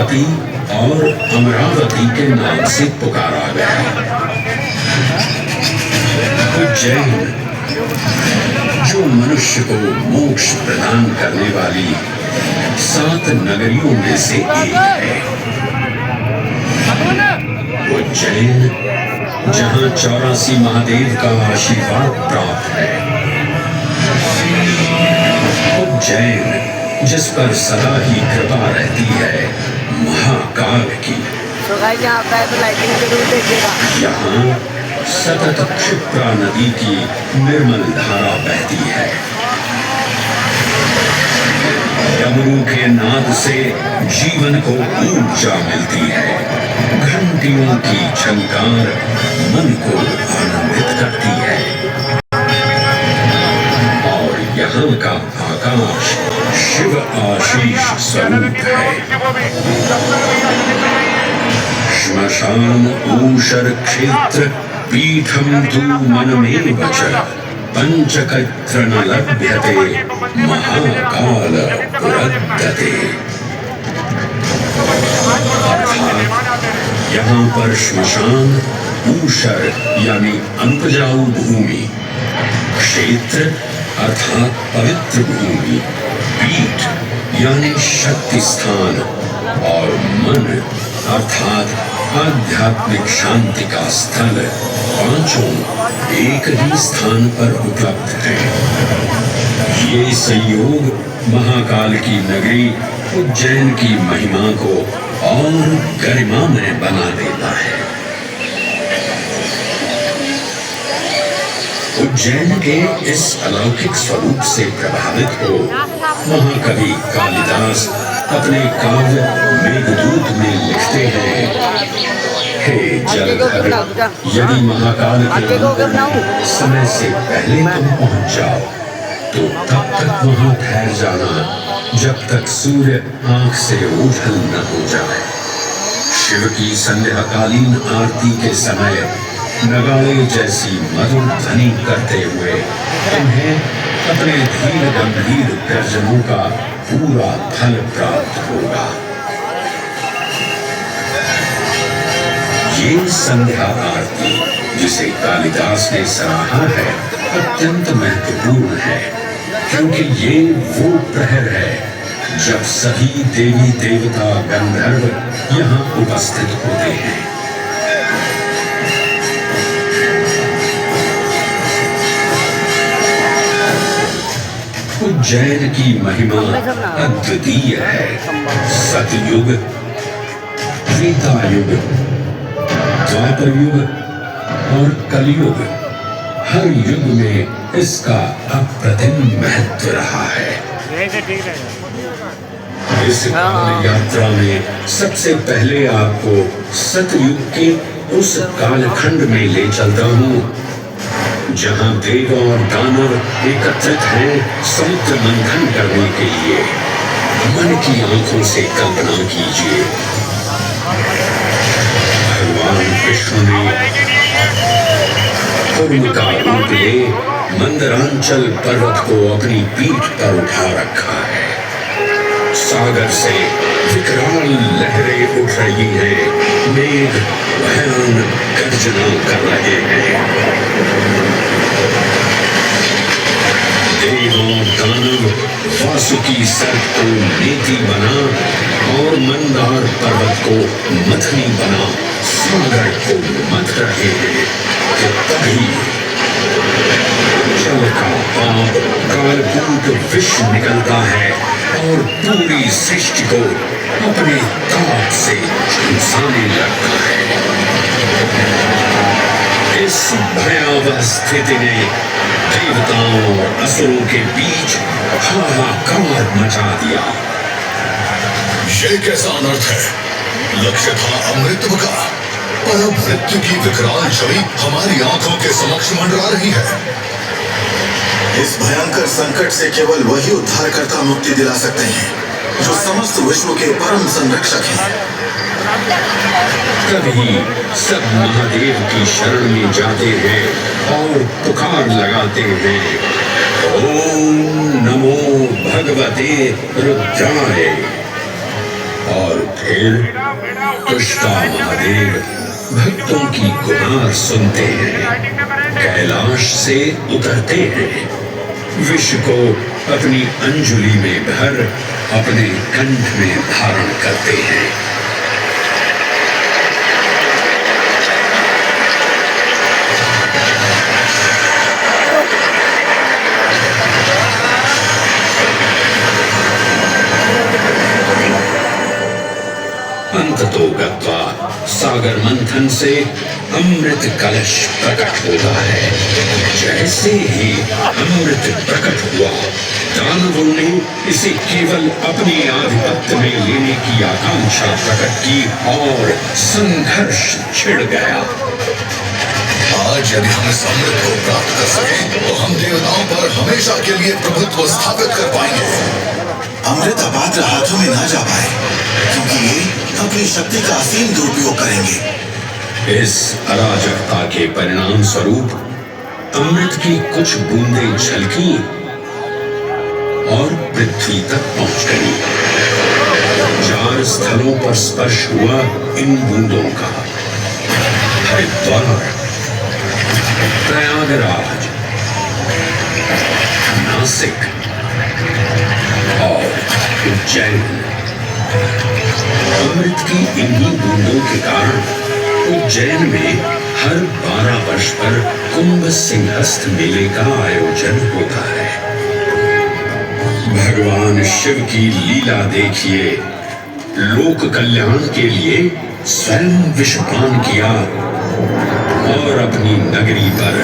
पार्वती और अमरावती के नाम से पुकारा गया। उज्जैन जो मनुष्य को मोक्ष प्रदान करने वाली 7 नगरियों में से एक है। उज्जैन जहां 84 महादेव का आशीर्वाद प्राप्त है। उज्जैन जिस पर सदा ही कृपा रहती है महाकाल की। यहाँ सतत क्षिप्रा नदी की निर्मल धारा बहती है। डमरू के नाद से जीवन को ऊर्जा मिलती है। घंटियों की झंकार मन को आनंदित करती है। और यहाँ का आकाश शिव आशीष स्वरूप है। श्मशान ऊषर क्षेत्र पीठम तु मनमेव च पंचकत्र न लभ्यते महाकाल पुरद्दते। यहाँ पर श्मशान ऊषर यानी अनुपजाऊ भूमि, क्षेत्र अर्थात पवित्र भूमि, पीठ यानी शक्ति स्थान और मन अर्थात आध्यात्मिक शांति का स्थल पांचों एक ही स्थान पर उपलब्ध है। ये संयोग महाकाल की नगरी उज्जैन की महिमा को और गरिमामय बना देता है। उज्जैन के इस अलौकिक स्वरूप से प्रभावित हो महाकवि कालिदास अपने काव्य मेघदूत में लिखते हैं, हे जलधर, यदि महाकाल के समय से पहले तुम पहुंच जाओ तो तब तक वहां ठहर जाना जब तक सूर्य आंख से ओझल न हो जाए। शिव की संध्याकालीन आरती के समय नगाड़े जैसी मधुर ध्वनि करते हुए तुम्हें अपने धीर गंभीर गर्जनों का पूरा फल प्राप्त होगा। ये संध्या आरती जिसे कालिदास ने सराहा है अत्यंत महत्वपूर्ण है, क्योंकि ये वो प्रहर है जब सभी देवी देवता गंधर्व यहाँ उपस्थित होते हैं। उज्जैन की महिमा अद्वितीय है। सतयुग, त्रेता युग, द्वापर युग और कलयुग, हर युग में इसका अप्रतिम महत्व रहा है। इस यात्रा में सबसे पहले आपको सतयुग के उस कालखंड में ले चलता हूँ जहाँ देव और दानव एकत्रित हैं समुद्र मंथन करने के लिए। मन की आंखों से कल्पना कीजिए, भगवान विष्णु ने कूर्म का रूप ले मंदरांचल पर्वत को अपनी पीठ पर उठा रखा है। सागर से विकराल लहरें उठ रही हैं, मेघ भयानक गर्जना कर रहे हैं। देव और दानव वासुकी सर्प को नेति बना और मंदार पर्वत को मथनी बना सागर को मथ रहे हैं कि तभी जल का पाप कालकूट विष निकलता है और पूरी सृष्टि को अपने ताप से झुलसाने लगता है। इस भयावह स्थिति ने देवताओं और असुरों के बीच हाहाकार मचा दिया। ये कैसा अनर्थ है? लक्ष्य था अमृतत्व का, पर अब मृत्यु की विकराल छवि हमारी आंखों के समक्ष मंडरा रही है। इस भयंकर संकट से केवल वही उद्धारकर्ता मुक्ति दिला सकते हैं जो समस्त विश्व के परम संरक्षक हैं। कभी सब महादेव की शरण में जाते हैं और पुकार लगाते हैं, ओम नमो भगवते रुद्राय, और फिर तुष्टा महादेव भक्तों की गुहार सुनते हैं, कैलाश से उतरते हैं, विष को अपनी अंजुलि में भर अपने कंठ में धारण करते हैं। अंततो गत्वा सागर मंथन से अमृत कलश प्रकट होता है। जैसे ही अमृत प्रकट हुआ, दानवों ने इसे केवल अपने आधिपत्य में लेने की आकांक्षा प्रकट की और संघर्ष छिड़ गया। आज यदि हम इस अमृत को प्राप्त कर सकें, तो हम देवताओं पर हमेशा के लिए प्रभुत्व स्थापित कर पाएंगे। अमृत अपात्र हाथों में ना जा पाए, क्योंकि ये अपनी शक्ति का असीम दुरुपयोग करेंगे। इस अराजकता के परिणाम स्वरूप अमृत की कुछ बूंदें छलकी और पृथ्वी तक पहुंच गई। 4 स्थलों पर स्पर्श हुआ इन बूंदों का। हरिद्वार, प्रयागराज, नासिक और उज्जैन। अमृत की इन्हीं बूंदों के कारण उज्जैन में हर 12 वर्ष पर कुंभ सिंहस्थ मेले का आयोजन होता है। भगवान शिव की लीला देखिए, लोक कल्याण के लिए स्वयं विषपान किया और अपनी नगरी पर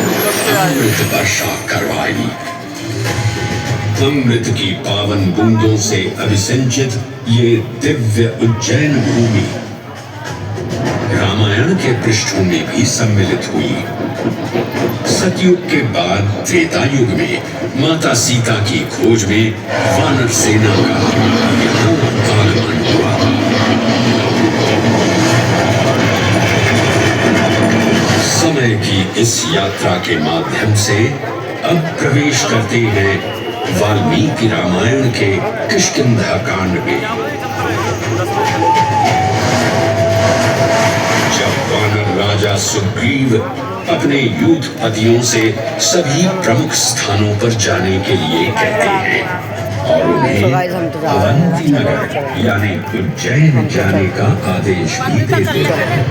अमृत वर्षा करवाई। अमृत की पावन बूंदों से अभिसिंचित ये दिव्य उज्जैन भूमि रामायण के पृष्ठों में भी सम्मिलित हुई। सतयुग के बाद त्रेता युग में माता सीता की खोज में वानर सेना का यहाँ आगमन हुआ। समय की इस यात्रा के माध्यम से अब प्रवेश करते हैं वाल्मीकि रामायण के किष्किंधा कांड में। जब वानर राजा सुग्रीव अपने यूथपतियों से सभी प्रमुख स्थानों पर जाने के लिए कहते हैं और उन्हें अवंती नगर यानी उज्जैन जाने का आदेश भी देते हैं।